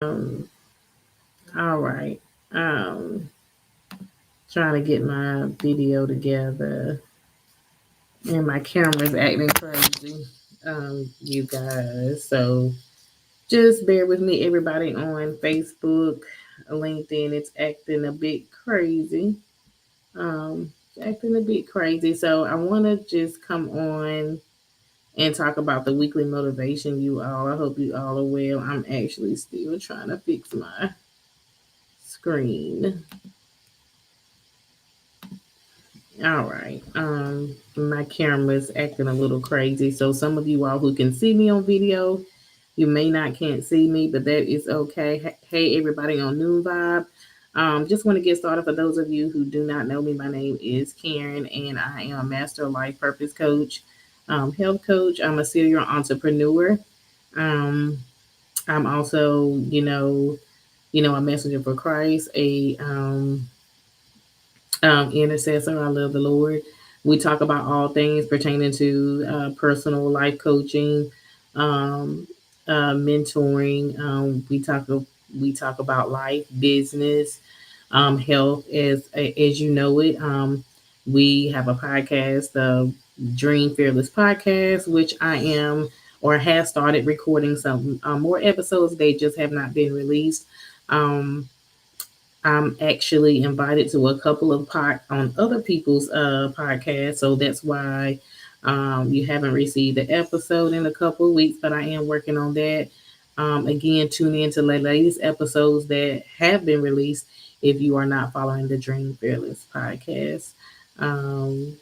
Um, all right. Um, Trying to get my video together, and my camera's acting crazy. You guys. So just bear with me, everybody on Facebook, LinkedIn. It's acting a bit crazy. Acting a bit crazy. So I want to just come on and talk about the weekly motivation, you all. I hope you all are well. I'm actually still trying to fix my screen. All right. My camera's acting a little crazy. So some of you all who can see me on video, you may not can't see me, but that is okay. Hey, everybody on Noon Vibe. Just want to get started. For those of you who do not know me, my name is Karen, and I am a Master Life Purpose Coach, health coach. I'm a serial entrepreneur. Um, I'm also, a messenger for Christ, a intercessor. I love the Lord. We talk about all things pertaining to personal life coaching, um, mentoring. We talk about life, business, health as you know it. We have a podcast, the Dream Fearless podcast, which I am or have started recording some more episodes. They just have not been released. Um, I'm actually invited to a couple of on other people's podcasts, so that's why you haven't received the episode in a couple of weeks. But I am working on that. Again, tune in to the latest episodes that have been released if you are not following the Dream Fearless podcast. Um,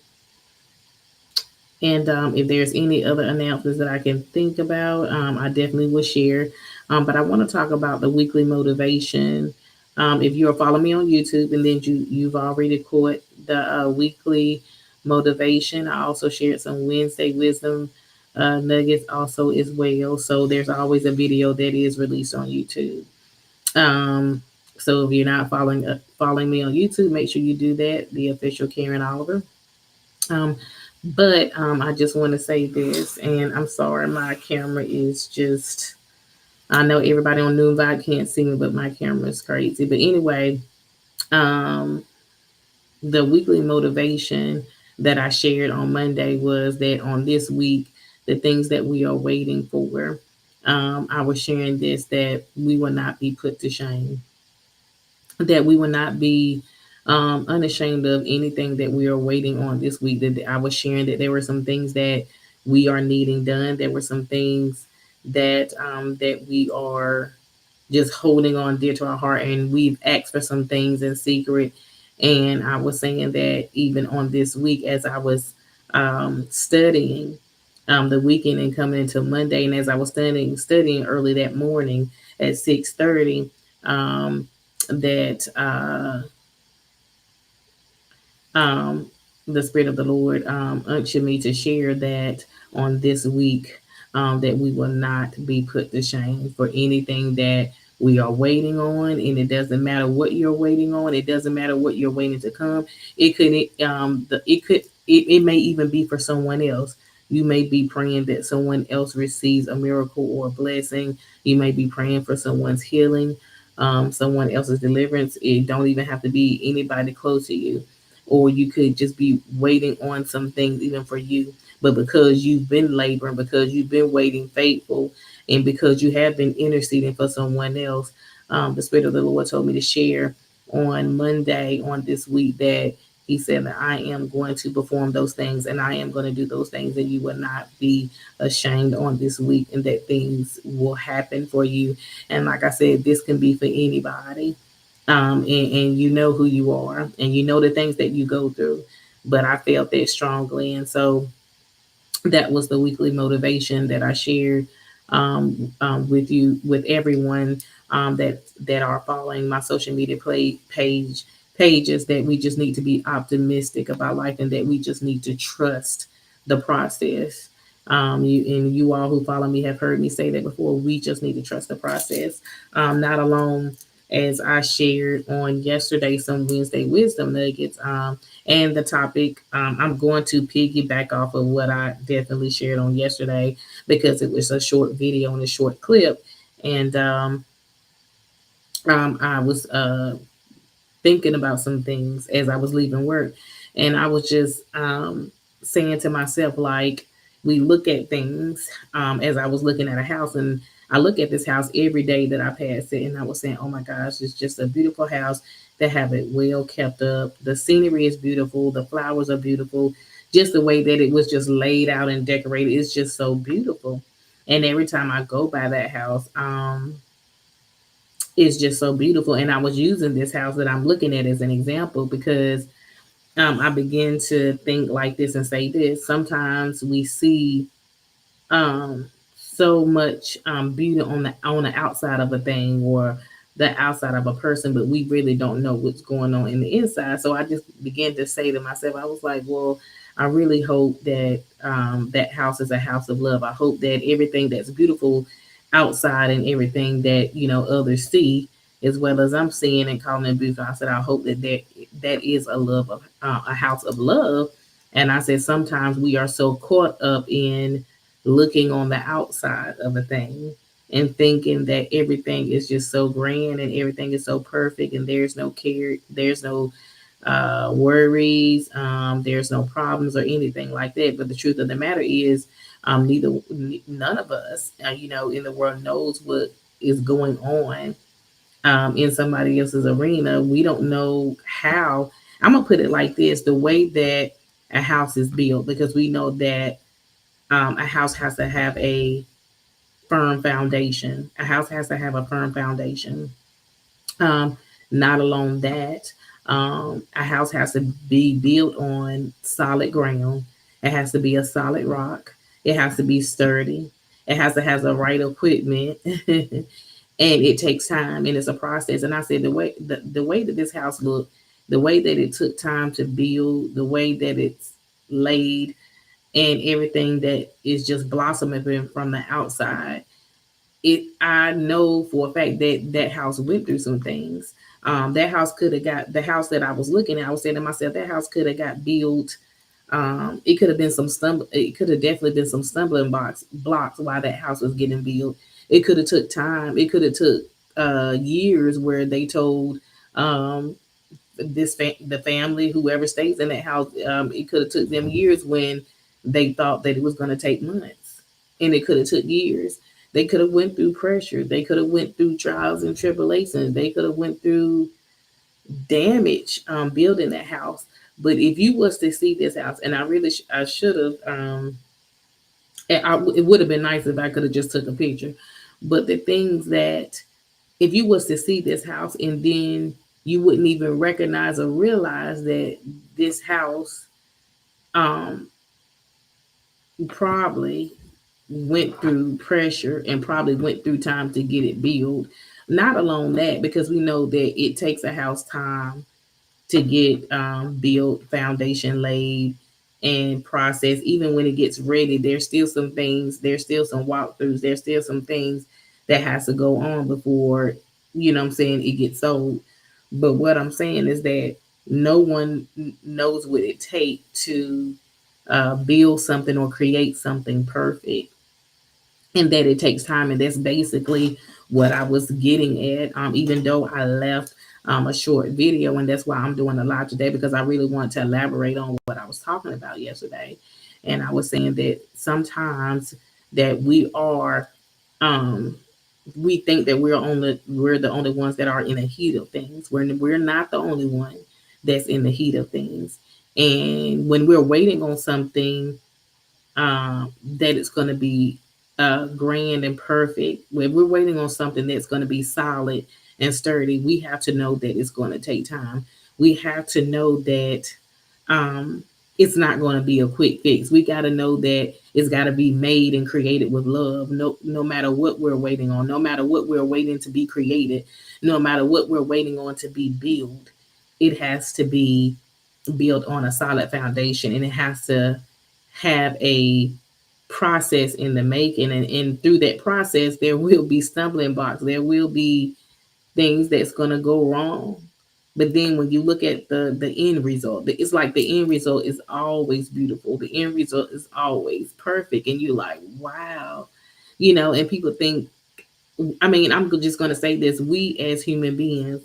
and if there's any other announcements that I can think about, I definitely will share. But I want to talk about the weekly motivation. If you're following me on YouTube, and then you've already caught the weekly motivation, I also shared some Wednesday wisdom nuggets also as well. So there's always a video that is released on YouTube. Um, so if you're not following me on YouTube, make sure you do that. The official Karen Oliver. Um, but I just want to say this, and I'm sorry, my camera is just. I know everybody on Noon Vibe can't see me, but my camera is crazy. But anyway, um, the weekly motivation that I shared on Monday was that on this week, the things that we are waiting for, I was sharing this that we will not be put to shame, that we will not be unashamed of anything that we are waiting on this week. That I was sharing that there were some things that we are needing done. There were some things that we are just holding on dear to our heart, and we've asked for some things in secret. And I was saying that even on this week, as I was studying the weekend and coming into Monday, and as I was studying early that morning at 6:30. That um, the Spirit of the Lord unctioned me to share that on this week, that we will not be put to shame for anything that we are waiting on, and it doesn't matter what you're waiting on. It doesn't matter what you're waiting to come. It may even be for someone else. You may be praying that someone else receives a miracle or a blessing. You may be praying for someone's healing, someone else's deliverance. It don't even have to be anybody close to you, or you could just be waiting on some things even for you. But because you've been laboring, because you've been waiting faithful, and because you have been interceding for someone else, the Spirit of the Lord told me to share on Monday on this week that He said that I am going to perform those things, and I am going to do those things, and you will not be ashamed on this week, and that things will happen for you. And like I said, this can be for anybody. And you know who you are, and you know the things that you go through. But I felt that strongly, and so that was the weekly motivation that I shared with you, with everyone that are following my social media pages. That we just need to be optimistic about life, and that we just need to trust the process. You all who follow me have heard me say that before. We just need to trust the process. Not alone, as I shared on yesterday, some Wednesday wisdom nuggets. And the topic, I'm going to piggyback off of what I definitely shared on yesterday, because it was a short video and a short clip. And I was thinking about some things as I was leaving work. And I was just saying to myself, like, we look at things as I was looking at a house, and I look at this house every day that I pass it, and I was saying, oh my gosh, it's just a beautiful house that have it well kept up. The scenery is beautiful, the flowers are beautiful, just the way that it was just laid out and decorated is just so beautiful. And every time I go by that house, it's just so beautiful. And I was using this house that I'm looking at as an example because I begin to think like this and say this. Sometimes we see so much beauty on the outside of a thing or the outside of a person, but we really don't know what's going on in the inside. So I just began to say to myself, I was like, well, I really hope that that house is a house of love. I hope that everything that's beautiful outside and everything that others see, as well as I'm seeing and calling it beautiful. I said, I hope that that is a house of love. And I said, sometimes we are so caught up in looking on the outside of a thing and thinking that everything is just so grand and everything is so perfect and there's no care, there's no worries, there's no problems or anything like that. But the truth of the matter is, none of us, in the world knows what is going on in somebody else's arena. We don't know how. I'm gonna put it like this: the way that a house is built, because we know that a house has to have a firm foundation. A house has to have a firm foundation. Um, Not alone that, a house has to be built on solid ground. It has to be a solid rock. It has to be sturdy. It has to have the right equipment, and it takes time and it's a process. And I said the way that this house looked, the way that it took time to build, the way that it's laid, and everything that is just blossoming from the outside. I know for a fact that that house went through some things. That house could have got the house that I was looking at. I was saying to myself, that house could have got built. It could have been some stumble. It could have definitely been some stumbling blocks while that house was getting built. It could have took time. It could have took years where they told um, the family, whoever stays in that house, it could have took them years when they thought that it was going to take months, and it could have took years. They could have went through pressure. They could have went through trials and tribulations. They could have went through damage building that house. But if you was to see this house, and I really I should have, it would have been nice if I could have just took a picture. But the things that if you was to see this house and then you wouldn't even recognize or realize that this house um, probably went through pressure and probably went through time to get it built. Not alone that, because we know that it takes a house time to get built, foundation laid, and process. Even when it gets ready, there's still some things, there's still some walkthroughs, there's still some things that has to go on before, what I'm saying, it gets sold. But what I'm saying is that no one knows what it takes to build something or create something perfect, and that it takes time. And that's basically what I was getting at. Even though I left a short video, and that's why I'm doing a lot today, because I really want to elaborate on what I was talking about yesterday. And I was saying that sometimes that um, we think that we're the only ones that are in the heat of things. We're not the only one that's in the heat of things. And when we're waiting on something that it's going to be grand and perfect. When we're waiting on something that's going to be solid and sturdy, we have to know that it's going to take time. We have to know that um, it's not going to be a quick fix. We got to know that it's got to be made and created with love. No matter what we're waiting on, no matter what we're waiting to be created, no matter what we're waiting on to be built, it has to be built on a solid foundation, and it has to have a process in the making. And through that process, there will be stumbling blocks. There will be things that's going to go wrong. But then when you look at the end result, it's like the end result is always beautiful. The end result is always perfect. And you're like, wow. And people think I mean, I'm just going to say this: we as human beings,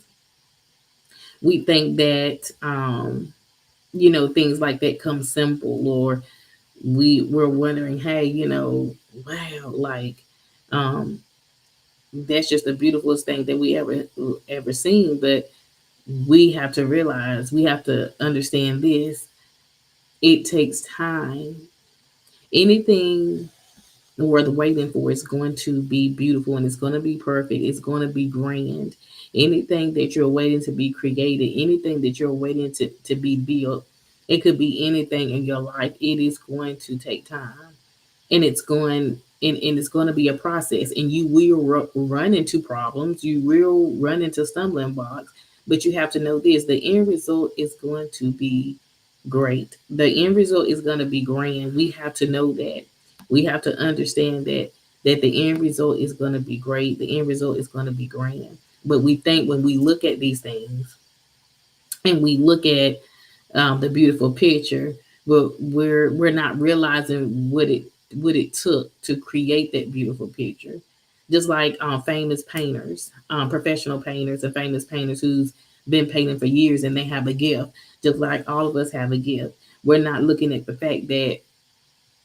we think that things like that come simple, or we're wondering, hey, wow, like um, that's just the beautifulest thing that we ever seen. But we have to realize, we have to understand this: it takes time. Anything worth waiting for is going to be beautiful, and it's going to be perfect. It's going to be grand. Anything that you're waiting to be created, anything that you're waiting to be built, it could be anything in your life. It is going to take time, and it's going to be a process, and you will run into problems. You will run into stumbling blocks, but you have to know this: the end result is going to be great. The end result is going to be grand. We have to know that. We have to understand that the end result is going to be great. The end result is going to be grand. But we think, when we look at these things and we look at the beautiful picture, but we're not realizing what it took to create that beautiful picture. Just like famous painters, professional painters, and famous painters who's been painting for years, and they have a gift. Just like all of us have a gift. We're not looking at the fact that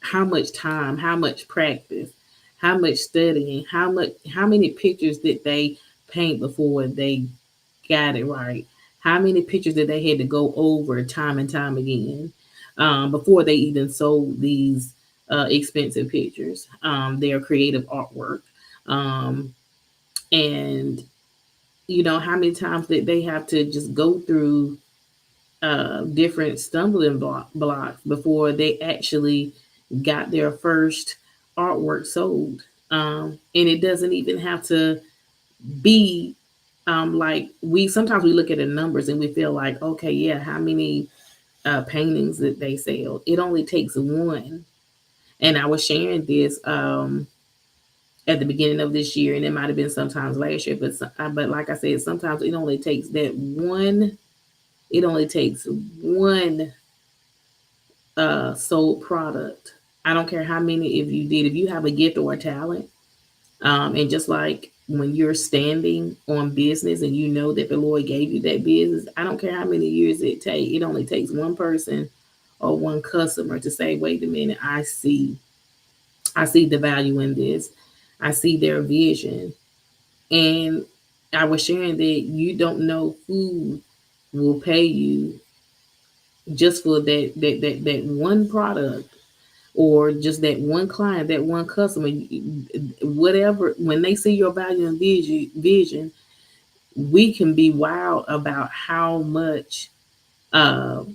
how much time, how much practice, how much studying, how many pictures did they paint before they got it right? How many pictures did they had to go over time and time again before they even sold these expensive pictures, their creative artwork? Um, and how many times did they have to just go through different stumbling blocks before they actually got their first artwork sold? And it doesn't even have to be like, we sometimes we look at the numbers and we feel like, okay, yeah, how many paintings that they sell? It only takes one. And I was sharing this at the beginning of this year, and it might have been sometimes last year, but like I said, sometimes it only takes that one. It only takes one sold product. I don't care how many, if you have a gift or a talent, and just like when you're standing on business and you know that the Lord gave you that business, I don't care how many years it takes. It only takes one person or one customer to say, "Wait a minute, I see the value in this. I see their vision." And I was sharing that you don't know who will pay you just for that one product, or just that one client, that one customer, whatever. When they see your value and vision, we can be wild about how much uh,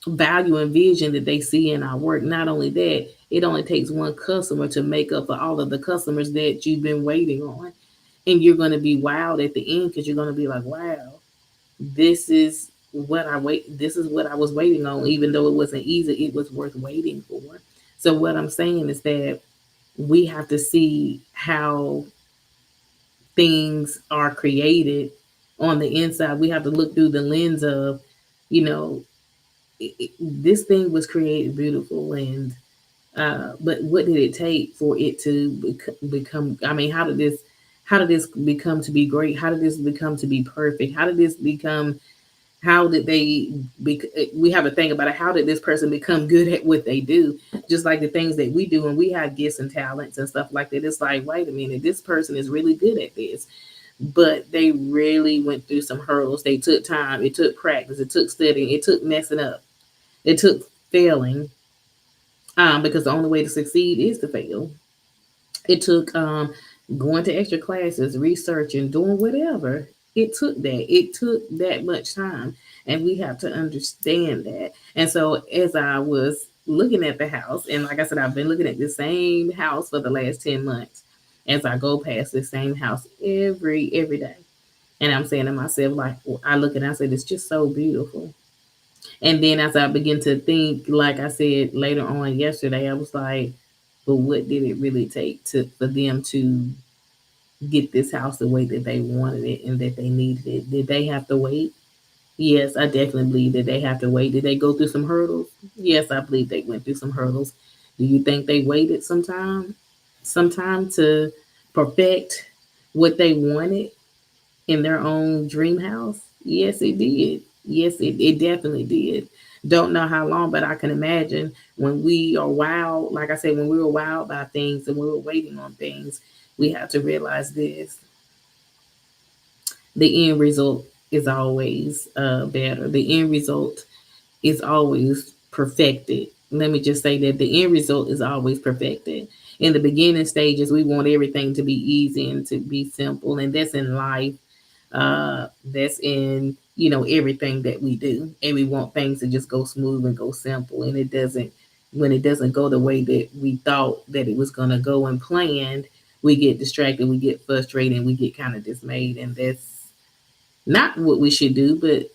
value and vision that they see in our work. Not only that, it only takes one customer to make up for all of the customers that you've been waiting on. And you're going to be wild at the end, because you're going to be like, wow, this is what I was waiting on. Even though it wasn't easy, it was worth waiting for. So what I'm saying is that we have to see how things are created on the inside. We have to look through the lens of, you know, this thing was created beautiful, and but what did it take for it to become? I mean, how did this become to be great? How did this become to be perfect? How did this become? How did they? We have a thing about it. How did this person become good at what they do? Just like the things that we do, and we have gifts and talents and stuff like that. It's like, wait a minute, this person is really good at this, but they really went through some hurdles. They took time. It took practice. It took studying. It took messing up. It took failing, because the only way to succeed is to fail. It took going to extra classes, researching, doing whatever. It took that. It took that much time. And we have to understand that. And so as I was looking at the house, and like I said, I've been looking at the same house for the last 10 months, as I go past the same house every day. And I'm saying to myself, like, I look and I said, it's just so beautiful. And then as I begin to think, like I said later on yesterday, I was like, but what did it really take for them to get this house the way that they wanted it and that they needed it? Did they have to wait? Yes, I definitely believe that they have to wait. Did they go through some hurdles? Yes, I believe they went through some hurdles. Do you think they waited some time to perfect? what they wanted in their own dream house? Yes, it did. Yes, it definitely did. Don't know how long, but I can imagine when we are wild, like I said, when we were wild by things and we were waiting on things, we have to realize this: the end result is always better. The end result is always perfected. Let me just say that the end result is always perfected. In the beginning stages, we want everything to be easy and to be simple, and that's in life. That's in everything that we do, and we want things to just go smooth and go simple, and it doesn't. When it doesn't go the way that we thought that it was going to go and planned, we get distracted, we get frustrated, and we get kind of dismayed, and that's not what we should do. But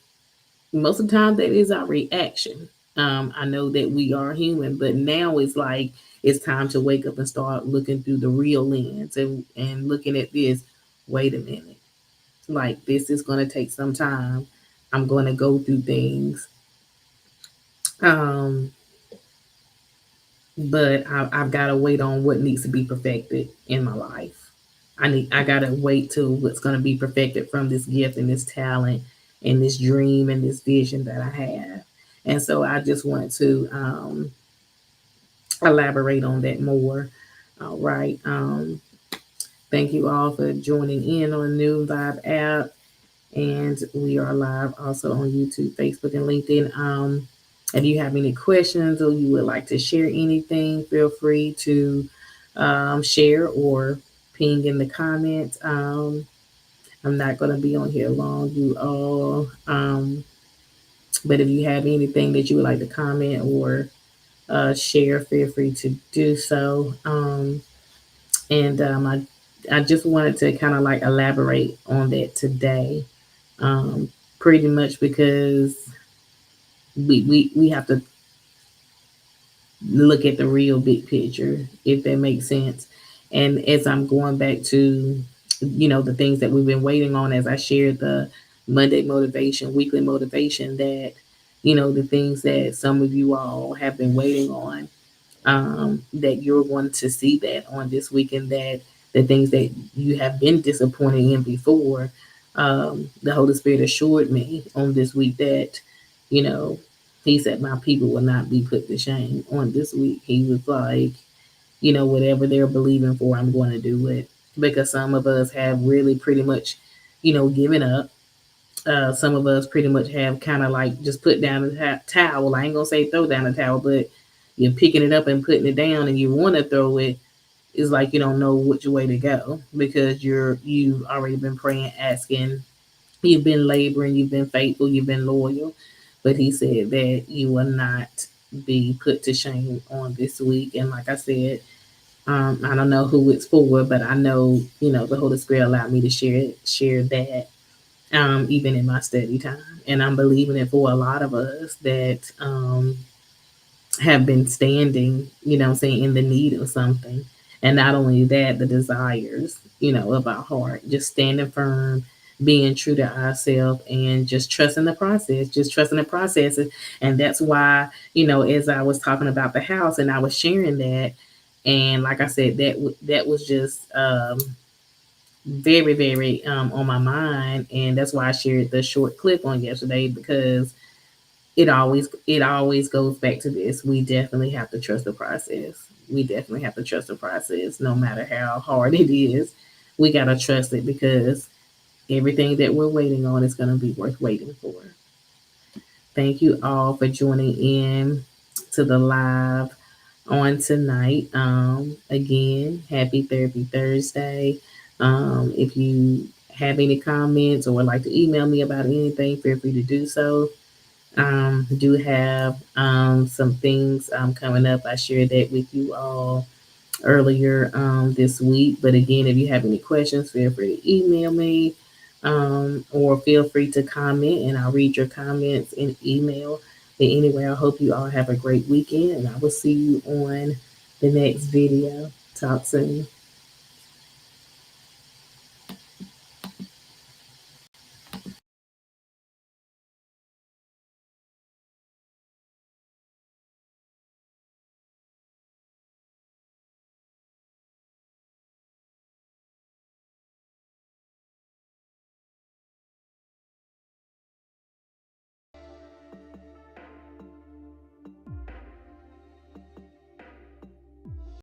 most of the time that is our reaction. I know that we are human, but now it's like it's time to wake up and start looking through the real lens and looking at this. Wait a minute, like this is going to take some time. I'm going to go through things, um, but I've got to wait on what needs to be perfected in my life. I gotta wait till what's going to be perfected from this gift and this talent and this dream and this vision that I have. And so I just want to elaborate on that more. All right. Thank you all for joining in on the New Vibe app. And we are live also on YouTube, Facebook, and LinkedIn. If you have any questions or you would like to share anything, feel free to share or ping in the comments. I'm not going to be on here long, you all. But if you have anything that you would like to comment or share, feel free to do so. And I just wanted to kind of like elaborate on that today, um, pretty much because we have to look at the real big picture, if that makes sense. And as I'm going back to, the things that we've been waiting on, as I shared the Monday motivation, weekly motivation, that, the things that some of you all have been waiting on, that you're going to see that on this weekend, that the things that you have been disappointed in before, the Holy Spirit assured me on this week that, you know, He said, my people will not be put to shame on this week. He was like, whatever they're believing for, I'm going to do it. Because some of us have really pretty much, given up. Some of us pretty much have kind of like just put down the towel. I ain't going to say throw down the towel, but you're picking it up and putting it down and you want to throw it. It's like you don't know which way to go because you've already been praying, asking, you've been laboring, you've been faithful, you've been loyal. But he said that you will not be put to shame on this week. And like I said, I don't know who it's for, but I know, the Holy Spirit allowed me to share that, even in my study time. And I'm believing it for a lot of us that have been standing, saying in the need of something. And not only that, the desires, of our heart, just standing firm, being true to ourselves and just trusting the process, just trusting the process. And that's why, as I was talking about the house and I was sharing that, and like I said, that was just very, very on my mind. And that's why I shared the short clip on yesterday, because it always goes back to this. We definitely have to trust the process. We definitely have to trust the process, no matter how hard it is. We gotta trust it because everything that we're waiting on is gonna be worth waiting for. Thank you all for joining in to the live on tonight. Again, happy Therapy Thursday. If you have any comments or would like to email me about anything, feel free to do so. Do have some things coming up. I shared that with you all earlier this week. But again, if you have any questions, feel free to email me, or feel free to comment, and I'll read your comments in email. But anyway, I hope you all have a great weekend, and I will see you on the next video. Talk soon.